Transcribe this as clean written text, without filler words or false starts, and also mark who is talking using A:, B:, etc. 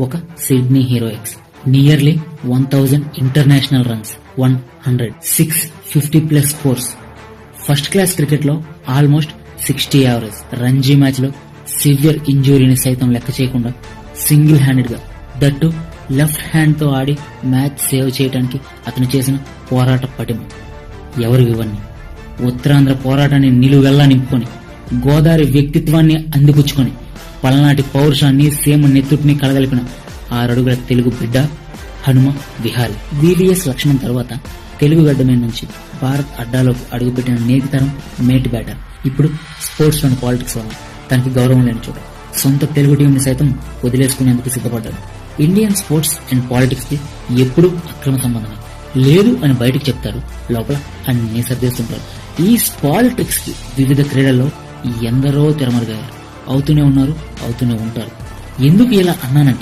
A: ఒక Sydney heroics, nearly 1000 international runs, 650+ scores. First class cricket లో almost 60 average. Ranji match లో severe ఇంజురీని సైతం లెక్క చేయకుండా సింగిల్ హ్యాండెడ్ గా, దట్టు లెఫ్ట్ హ్యాండ్ తో ఆడి మ్యాచ్ సేవ్ చేయడానికి అతను చేసిన పోరాట పటిమ ఎవరు ఇవన్నీ. ఉత్తరాంధ్ర పోరాటాన్ని నిలువెల్లా నింపుకొని, గోదావరి వ్యక్తిత్వాన్ని అందిపుచ్చుకొని, పల్నాటి పౌరుషాన్ని సీమ నెత్తుటిని కలగలిపిన 6 అడుగుల తెలుగు బిడ్డ హనుమ విహారీ. వివిఎస్ లక్ష్మణ్ తర్వాత తెలుగు గడ్డ మీద నుంచి భారత్ అడ్డాలోకి అడుగుపెట్టిన నేటి తరం మేటి బ్యాటర్. ఇప్పుడు స్పోర్ట్స్ అండ్ పాలిటిక్స్ వల్ల తనకి గౌరవం లేని చోట సొంత తెలుగు టీంని సైతం వదిలేసుకునేందుకు సిద్ధపడ్డాడు. ఇండియన్ స్పోర్ట్స్ అండ్ పాలిటిక్స్ కి ఎప్పుడూ అక్రమ సంబంధమే. లేదు అని బయటకు చెప్తారు, లోపల అన్ని సర్దేస్తుంటారు. ఈ పాలిటిక్స్ కి వివిధ క్రీడల్లో ఎందరో తెరమరుగయ్యారు, అవుతూనే ఉన్నారు, అవుతూనే ఉంటారు. ఎందుకు ఇలా అన్నానంటే